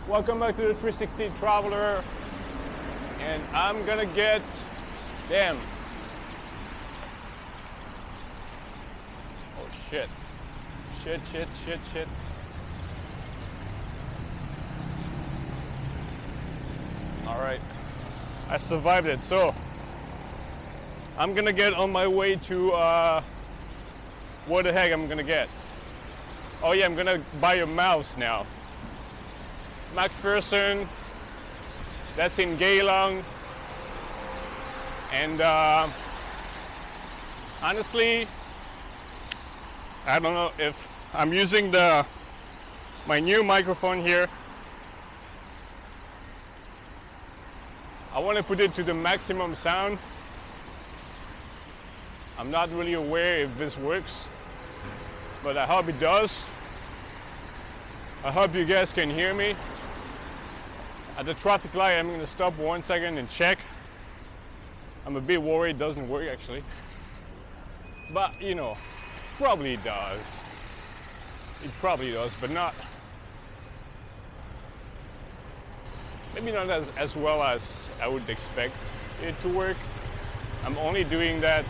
Welcome back to the 360 Traveler, and I'm gonna get, damn, oh shit, shit. All right, I survived it. So I'm gonna get on my way to what the heck I'm gonna get. Oh yeah, I'm gonna buy a mouse now. MacPherson, that's in Geelong, and honestly, I don't know if I'm using my new microphone here. I want to put it to the maximum sound. I'm not really aware if this works, but I hope it does. I hope you guys can hear me. At the traffic light, I'm going to stop 1 second and check. I'm a bit worried it doesn't work actually. But you know, probably does. It probably does, but not. Maybe not as well as I would expect it to work. I'm only doing that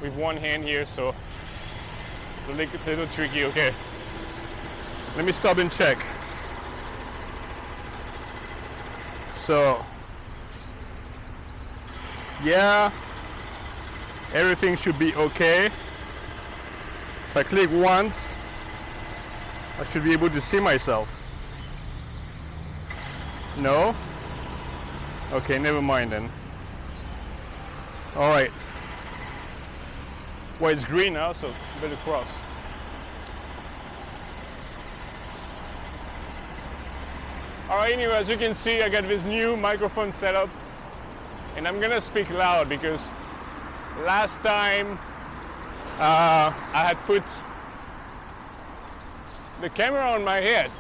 with one hand here, so it's a little tricky. Okay, let me stop and check. So yeah, everything should be okay. If I click once, I should be able to see myself. No? Okay, never mind then. All right. Well, it's green now, so better cross. Alright, anyway, as you can see, I got this new microphone setup, and I'm gonna speak loud because last time I had put the camera on my head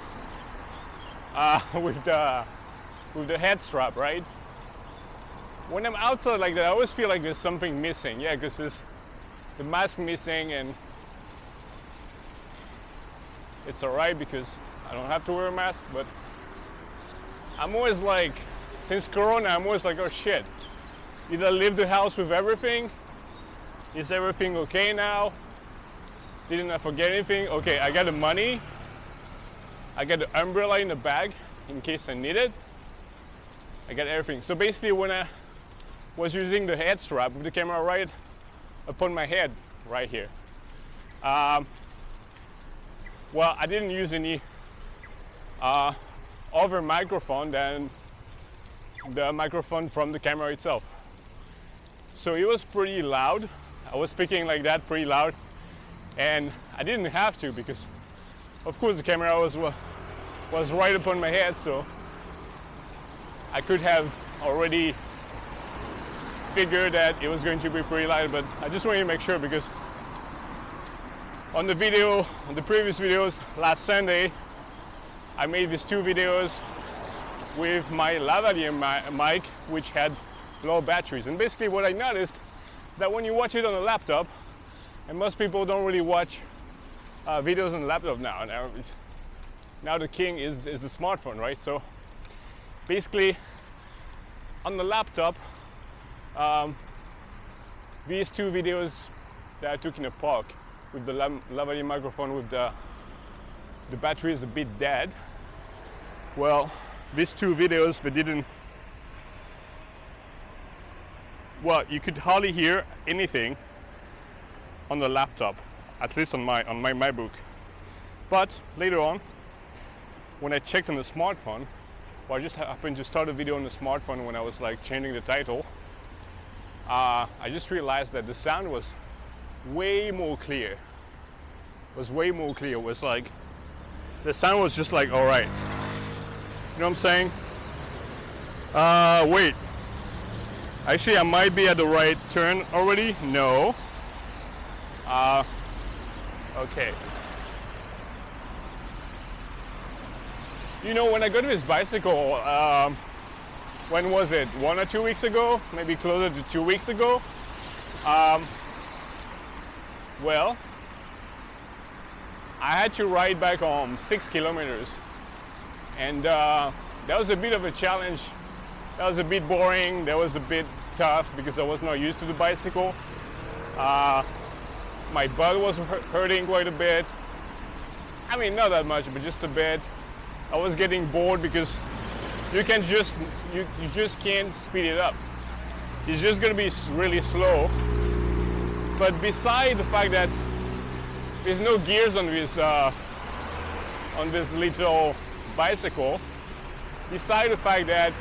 with the head strap, right? When I'm outside like that, I always feel like there's something missing. Yeah, because there's the mask missing, and it's alright because I don't have to wear a mask, but I'm always like, since Corona, I'm always like, oh shit, did I leave the house with everything? Is everything okay now? Didn't I forget anything? Okay, I got the money. I got the umbrella in the bag in case I need it. I got everything. So basically when I was using the head strap with the camera right upon my head, right here. Well, I didn't use any other microphone than the microphone from the camera itself. So it was pretty loud. I was speaking like that pretty loud, and I didn't have to because of course the camera was right upon my head, so I could have already figured that it was going to be pretty loud, but I just wanted to make sure because on the previous videos last Sunday, I made these two videos with my lavalier mic, which had low batteries. And basically what I noticed that when you watch it on a laptop, and most people don't really watch videos on a laptop now the king is the smartphone, right? So basically on the laptop, these two videos that I took in a park with the lavalier microphone with the battery is a bit dead. Well, these two videos, they didn't, well, you could hardly hear anything on the laptop, at least on my MacBook. But later on, when I checked on the smartphone, well, I just happened to start a video on the smartphone when I was like changing the title. I just realized that the sound was way more clear. It was way more clear. It was like, the sound was just like, all right. You know what I'm saying? Wait. Actually, I might be at the right turn already. No. Okay. You know, when I got this bicycle, when was it? 1 or 2 weeks ago? Maybe closer to 2 weeks ago. Well, I had to ride back home 6 kilometers And that was a bit of a challenge. That was a bit boring. That was a bit tough because I was not used to the bicycle. My butt was hurting quite a bit. I mean, not that much, but just a bit. I was getting bored because you just can't speed it up. It's just going to be really slow. But beside the fact that there's no gears on this little bicycle, beside the fact that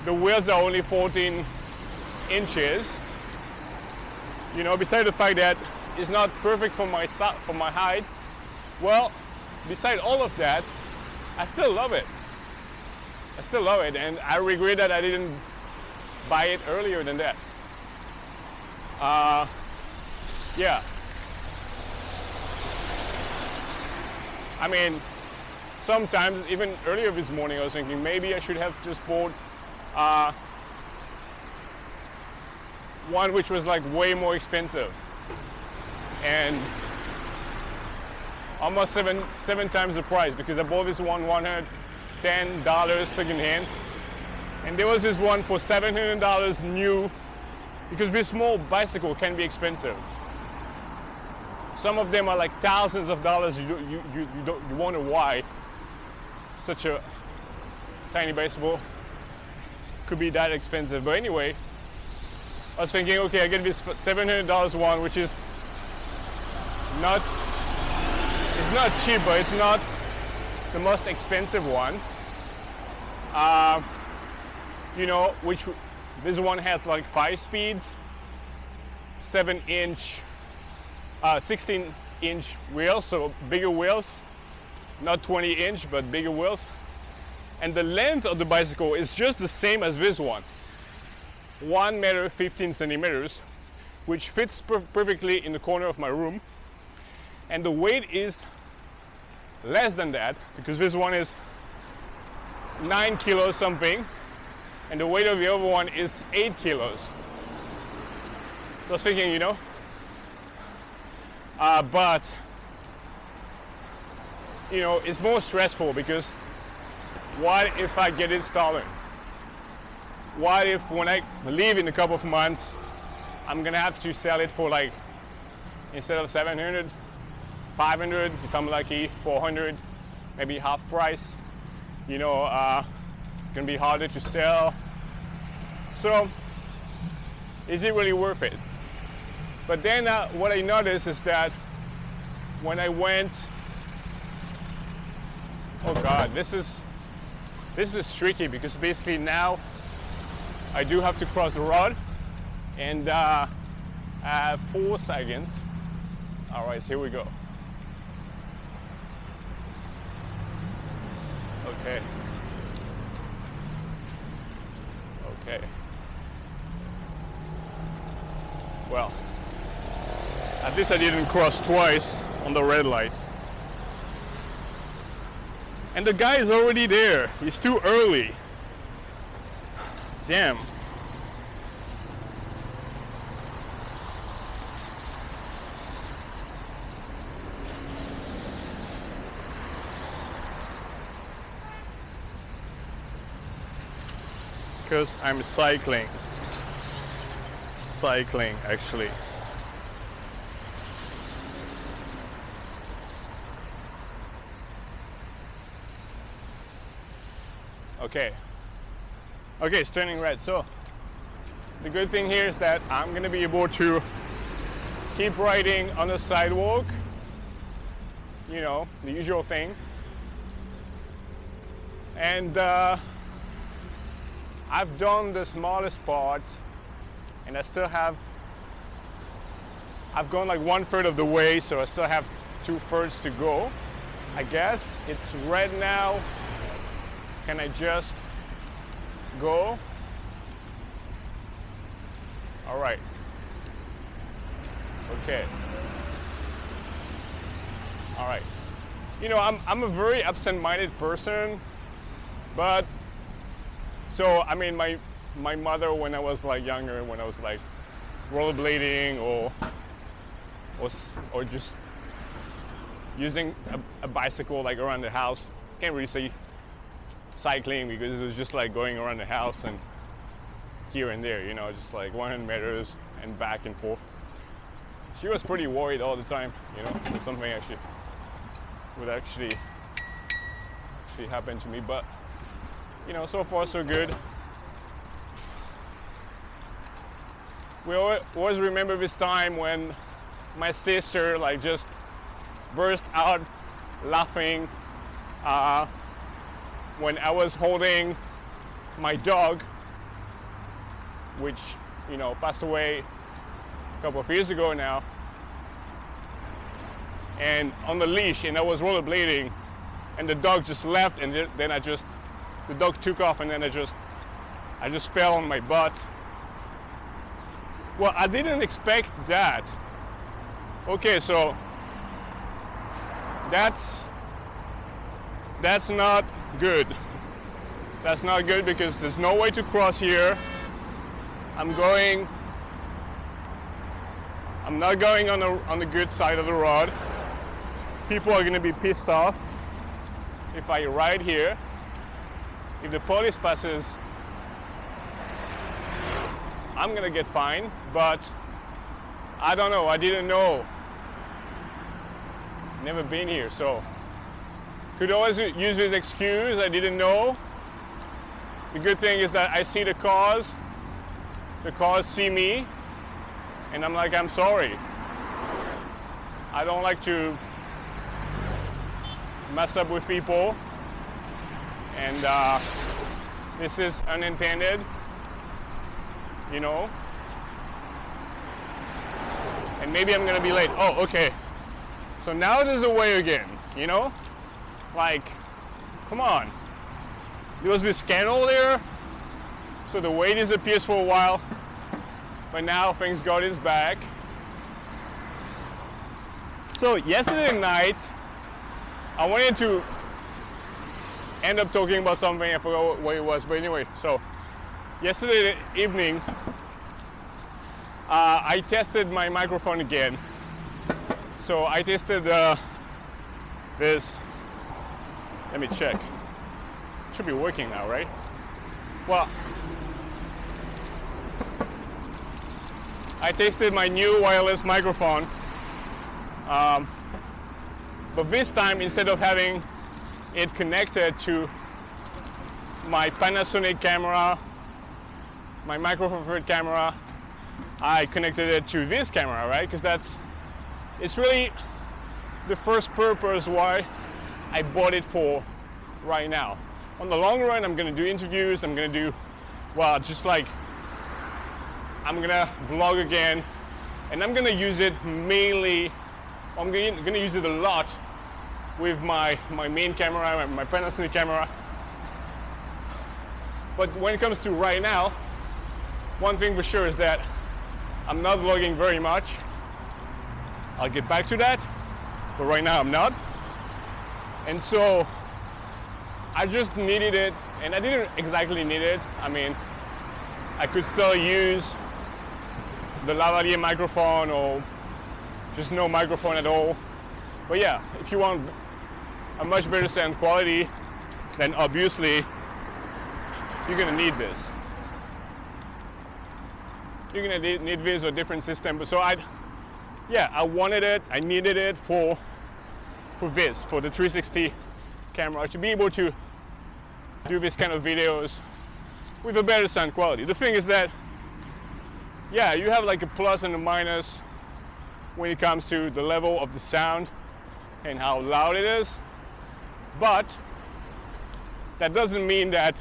the wheels are only 14 inches, you know, beside the fact that it's not perfect for my height, well, beside all of that, I still love it. I still love it, and I regret that I didn't buy it earlier than that. Yeah. I mean, sometimes, even earlier this morning, I was thinking maybe I should have just bought one which was like way more expensive, and almost seven times the price, because I bought this one $110 secondhand, and there was this one for $700 new, because this small bicycle can be expensive. Some of them are like thousands of dollars. You wonder why such a tiny bicycle could be that expensive. But anyway, I was thinking, okay, I get this $700 one, which is not, it's not cheap, but it's not the most expensive one. You know, which this one has like 5 speeds, 16-inch wheels, so bigger wheels, not 20-inch, but bigger wheels. And the length of the bicycle is just the same as this one, 1 meter 15 centimeters, which fits perfectly in the corner of my room. And the weight is less than that, because this one is 9 kilos something, and the weight of the other one is 8 kilos. So I was thinking, you know, but you know, it's more stressful, because what if I get it stolen? What if when I leave in a couple of months, I'm gonna have to sell it for, like, instead of 700, 500, if I'm lucky, 400, maybe half price. You know, it's gonna be harder to sell. So, is it really worth it? But then what I noticed is that when I went, oh God, this is tricky, because basically now I do have to cross the road, and I have 4 seconds. All right, so here we go. Okay. Okay. Well, at least I didn't cross twice on the red light. And the guy is already there. He's too early. Damn. Because I'm cycling. Cycling, actually. Okay. Okay, it's turning red. So the good thing here is that I'm gonna be able to keep riding on the sidewalk. You know, the usual thing. And I've done the smallest part, and I've gone like 1/3 of the way, so I still have 2/3 to go. I guess it's red now. Can I just go? All right. Okay. All right. You know, I'm a very absent-minded person, but so I mean, my mother, when I was like younger, when I was like rollerblading or just using a bicycle like around the house, can't really say cycling because it was just like going around the house and here and there, you know, just like 100 meters and back and forth. She was pretty worried all the time, you know, that something would actually happen to me, but you know, so far so good. We always remember this time when my sister like just burst out laughing when I was holding my dog, which, you know, passed away a couple of years ago now, and on the leash, and I was rollerblading, and the dog just left, and then the dog took off, and then I just fell on my butt. Well, I didn't expect that. Okay, so that's not good. That's not good because there's no way to cross here. I'm not going on the good side of the road. People are gonna be pissed off if I ride here. If the police passes, I'm gonna get fined, but I don't know, I didn't know. Never been here, so could always use this excuse, I didn't know. The good thing is that I see the cars see me, and I'm like, I'm sorry. I don't like to mess up with people, and this is unintended, you know, and maybe I'm gonna be late. Oh, okay, so now there's a way again, you know, like, come on, there was this scandal there, so the way disappears for a while, but now things got its back. So yesterday night, I wanted to end up talking about something, I forgot what it was, but anyway, so yesterday evening, I tested my microphone again. So I tested this, let me check. Should be working now, right? Well, I tested my new wireless microphone, but this time, instead of having it connected to my Panasonic camera, my Micro Four Thirds camera, I connected it to this camera, right? Because it's really the first purpose why I bought it for right now. On the long run, I'm gonna do interviews, I'm gonna do, well, just like, I'm gonna vlog again, and I'm gonna use it mainly, I'm gonna use it a lot with my main camera, my Panasonic camera. But when it comes to right now, one thing for sure is that I'm not vlogging very much. I'll get back to that, but right now I'm not. And so I just needed it, and I didn't exactly need it. I mean, I could still use the lavalier microphone or just no microphone at all. But yeah, if you want a much better sound quality, then obviously you're gonna need this. You're gonna need this or a different system. But so I wanted it, I needed it for this, for the 360 camera, to be able to do this kind of videos with a better sound quality. The thing is that, yeah, you have like a plus and a minus when it comes to the level of the sound and how loud it is, but that doesn't mean that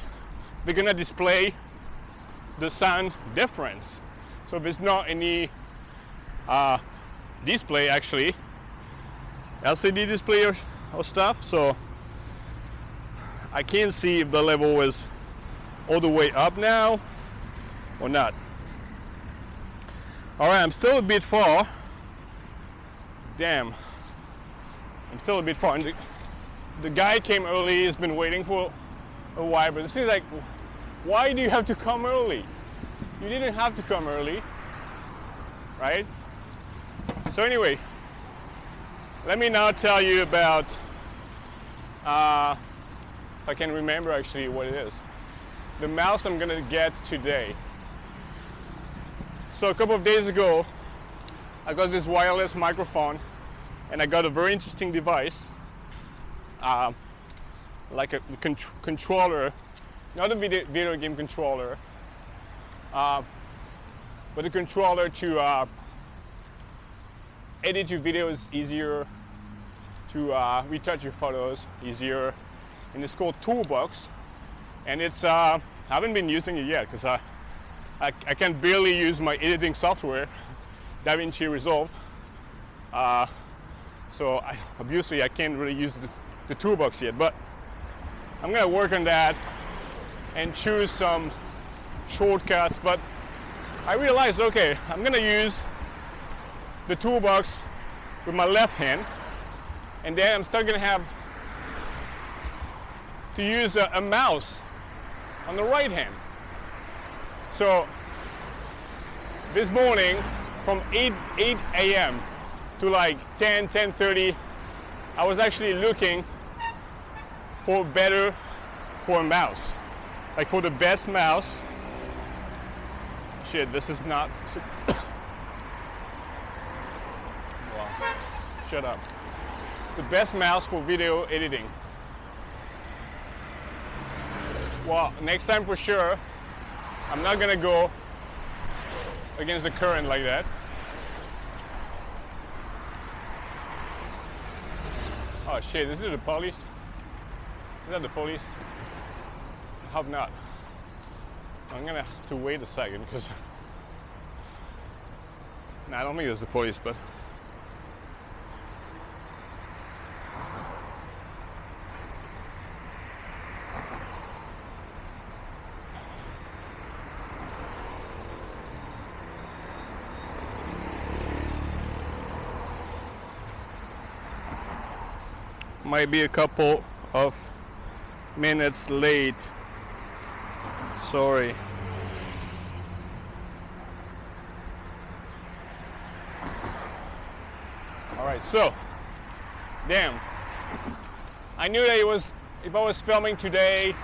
they're gonna display the sound difference. So there's not any display, actually, LCD display or stuff, so I can't see if the level is all the way up now or not. All right, I'm still a bit far. Damn, I'm still a bit far. And the guy came early, he's been waiting for a while, but it seems like, why do you have to come early? You didn't have to come early, right? So anyway, let me now tell you about if I can remember actually what it is. The mouse I'm gonna get today. So a couple of days ago, I got this wireless microphone, and I got a very interesting device, like a controller, not a video game controller, but a controller to edit your videos easier, to retouch your photos easier, and it's called Toolbox. And it's I haven't been using it yet because I can barely use my editing software, DaVinci Resolve. So obviously I can't really use the Toolbox yet, but I'm gonna work on that and choose some shortcuts. But I realized, okay, I'm gonna use the Toolbox with my left hand, and then I'm still gonna have to use a mouse on the right hand. So this morning from 8 a.m. to like 10:30, I was actually looking for a mouse, like for the best mouse. Shit, this is not. Wow. Shut up. The best mouse for video editing. Well, next time for sure, I'm not gonna go against the current like that. Oh shit, is it the police? Is that the police? I hope not. I'm gonna have to wait a second because I don't think it's the police, but might be a couple of minutes late. Sorry. All right, so damn, I knew that if I was filming today,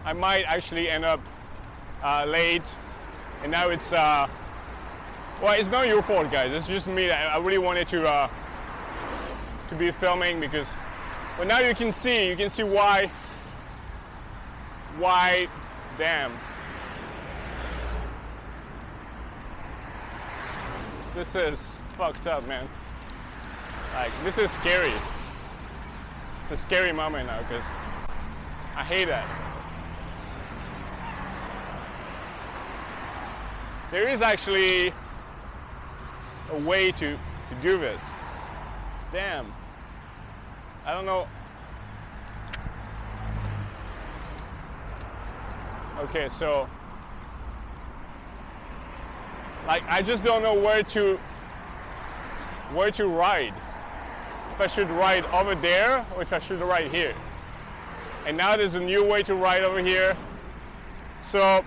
I might actually end up late, and now it's well, it's not your fault, guys. It's just me. I really wanted to be filming because, well, now you can see why, damn. This is fucked up, man. Like, this is scary. It's a scary moment now because I hate that. There is actually a way to do this. Damn. I don't know. Okay, so like I just don't know where to ride. If I should ride over there or if I should ride here. And now there's a new way to ride over here. So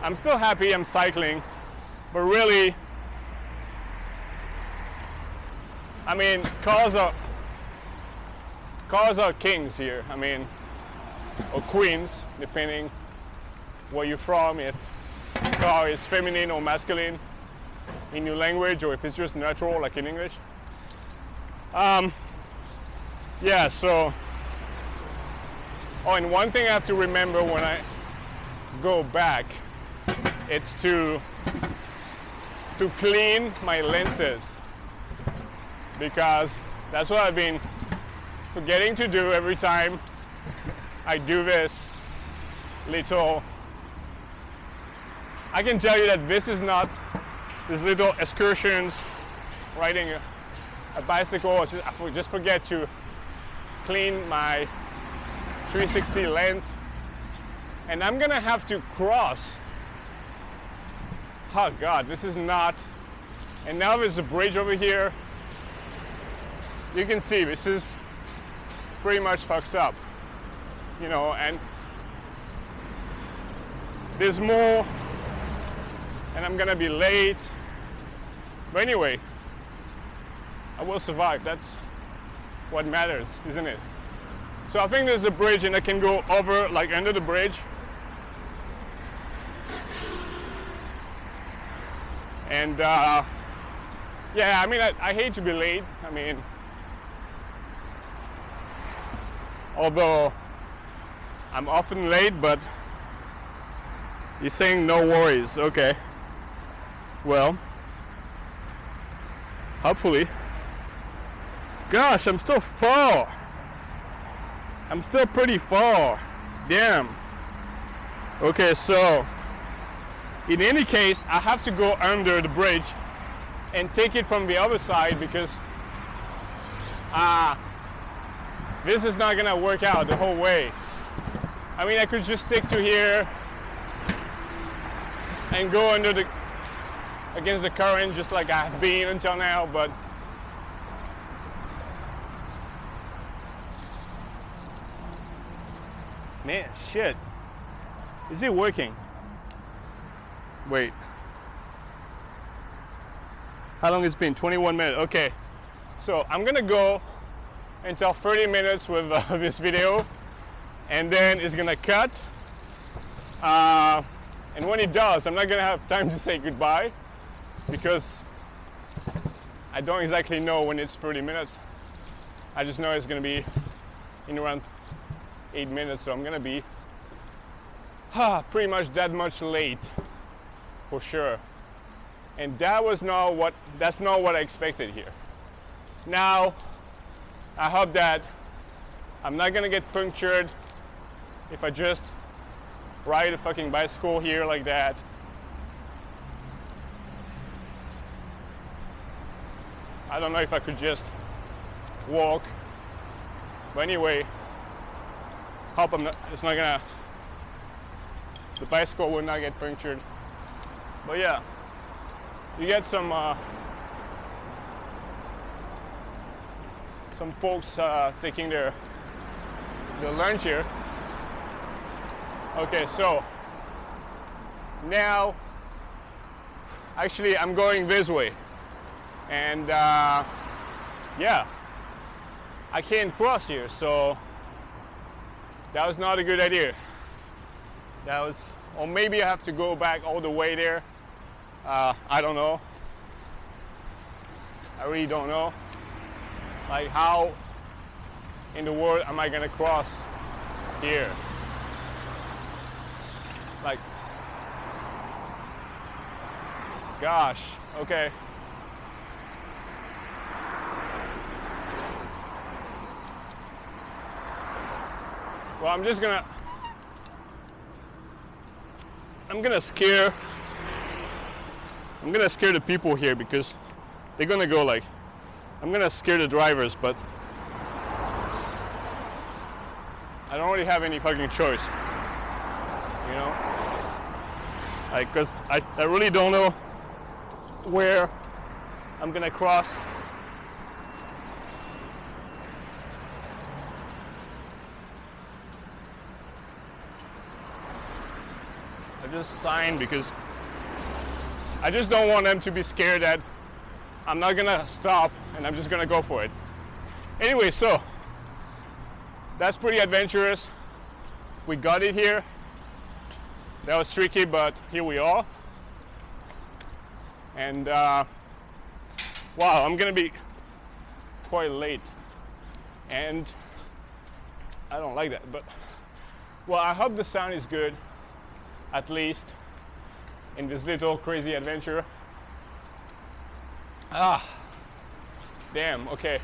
I'm still happy I'm cycling, but really, I mean, cars are kings here. I mean, or queens, depending where you're from. If the car is feminine or masculine in your language, or if it's just natural, like in English. Yeah. So, oh, and one thing I have to remember when I go back, it's to clean my lenses. Because that's what I've been forgetting to do every time I do this little. I can tell you that this is not these little excursions, riding a bicycle. I just forget to clean my 360 lens, and I'm gonna have to cross. Oh God, this is not. And now there's a bridge over here. You can see this is pretty much fucked up, you know, and there's more, and I'm gonna be late. But anyway, I will survive. That's what matters, isn't it? So I think there's a bridge and I can go over, like under the bridge. And yeah, I mean, I hate to be late. I mean, although I'm often late, but you're saying no worries. Okay. Well, hopefully. Gosh, I'm still far. I'm still pretty far. Damn. Okay, so in any case, I have to go under the bridge and take it from the other side because this is not gonna work out the whole way. I mean, I could just stick to here and go under the against the current just like I've been until now, but man, shit. Is it working? Wait. How long it's been? 21 minutes. Okay. So I'm gonna go until 30 minutes with this video, and then it's gonna cut. And when it does, I'm not gonna have time to say goodbye because I don't exactly know when it's 30 minutes. I just know it's gonna be in around 8 minutes, so I'm gonna be pretty much that much late for sure. And that's not what I expected here. Now I hope that I'm not gonna get punctured if I just ride a fucking bicycle here like that. I don't know if I could just walk, but anyway, hope the bicycle will not get punctured. But yeah, you get some folks taking their lunch here. Okay, so now actually I'm going this way, and yeah, I can't cross here, so that was not a good idea. Or maybe I have to go back all the way there. I don't know. I really don't know. Like, how in the world am I gonna cross here? Like, gosh, okay. Well, I'm gonna scare the people here because they're gonna go like, I'm gonna scare the drivers, but I don't really have any fucking choice, you know? Like, cause I really don't know where I'm gonna cross. I just signed because I just don't want them to be scared that I'm not gonna stop and I'm just gonna go for it. Anyway, so that's pretty adventurous. We got it here. That was tricky, but here we are. And wow, I'm gonna be quite late. And I don't like that, but well, I hope the sound is good, at least in this little crazy adventure. Damn, okay.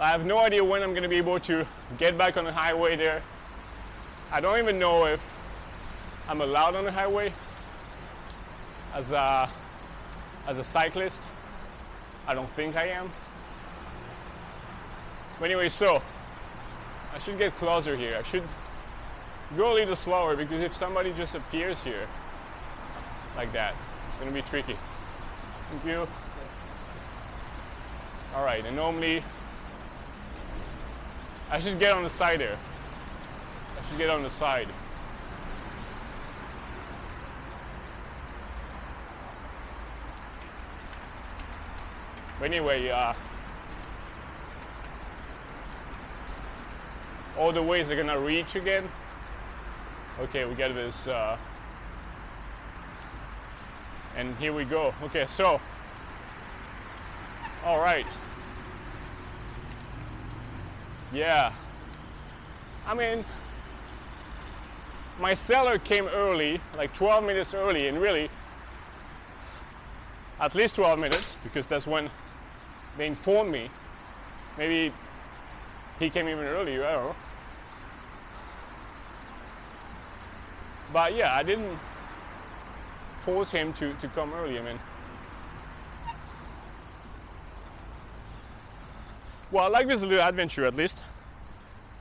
I have no idea when I'm gonna be able to get back on the highway there. I don't even know if I'm allowed on the highway as a cyclist. I don't think I am. But anyway, so I should get closer here. I should go a little slower because if somebody just appears here like that, it's gonna be tricky. Thank you. All right, and normally I should get on the side there. I should get on the side. But anyway, all the ways they're gonna reach again. Okay, we got this, and here we go. Okay, so, all right. Yeah, I mean, my seller came early, like 12 minutes early, and really, at least 12 minutes, because that's when they informed me. Maybe he came even earlier, I don't know. But yeah, I didn't force him to come early, I mean. Well, I like this little adventure at least.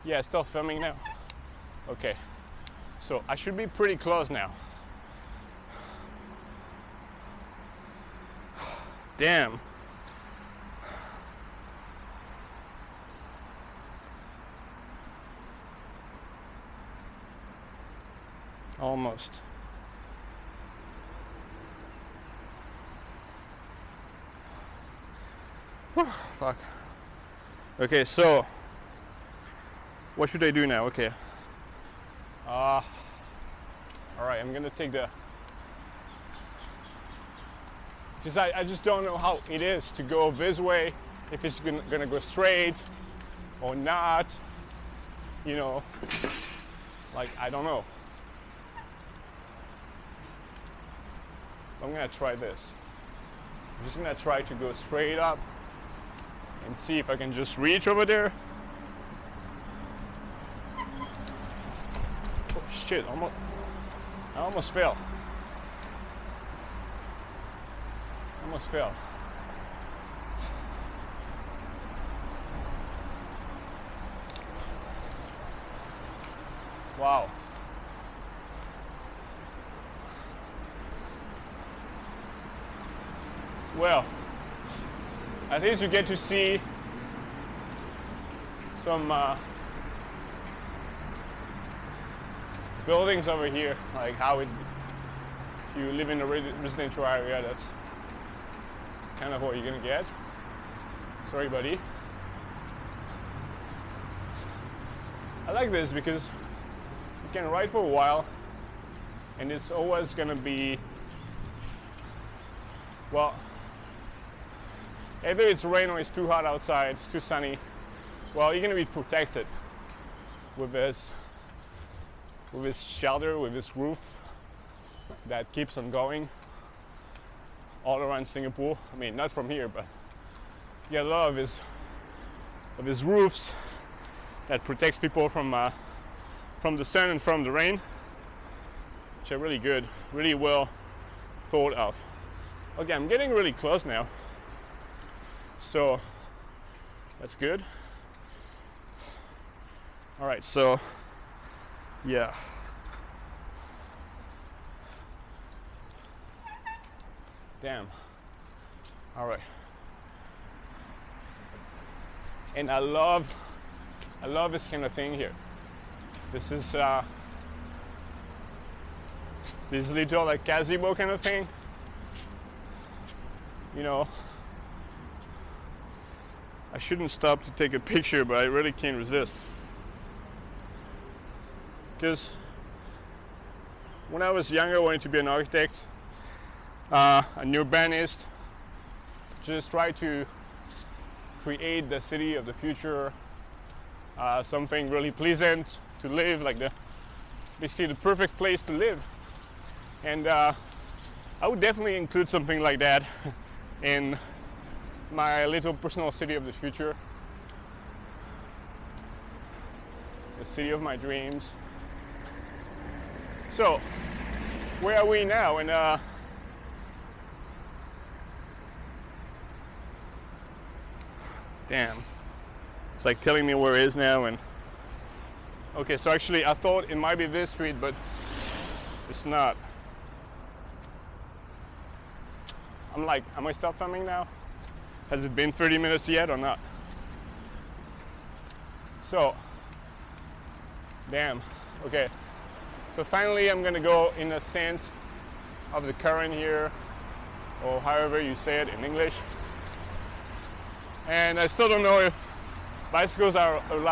Yeah, still filming now. Okay, so I should be pretty close now. Damn. Almost. Whew, fuck. Okay, so what should I do now? Okay. All right, I'm gonna take the, because I just don't know how it is to go this way, if it's gonna go straight or not, you know, like, I don't know. I'm gonna try this. I'm just gonna try to go straight up and see if I can just reach over there. Oh shit, I almost fell. Almost fell. Wow. Well, at least you get to see some buildings over here, like how it, if you live in a residential area, that's kind of what you're gonna get. Sorry, buddy. I like this because you can ride for a while and it's always gonna be, well, either it's rain or it's too hot outside, it's too sunny, well, you're gonna be protected with this shelter, with this roof that keeps on going all around Singapore. I mean, not from here, but you get a lot of these roofs that protects people from the sun and from the rain, which are really good, really well thought of. Okay, I'm getting really close now, so that's good. All right, so yeah. Damn. All right. And I love this kind of thing here. This is this little like gazebo kind of thing. You know, I shouldn't stop to take a picture, but I really can't resist. Because when I was younger, I wanted to be an architect, an urbanist, just try to create the city of the future, something really pleasant to live, like basically the perfect place to live. And I would definitely include something like that in my little personal city of the future, the city of my dreams. So, where are we now? And damn, it's like telling me where it is now. And okay, so actually I thought it might be this street, but it's not. I'm like, am I stop filming now? Has it been 30 minutes yet or not? So, damn, okay. So finally I'm gonna go in the sense of the current here, or however you say it in English. And I still don't know if bicycles are allowed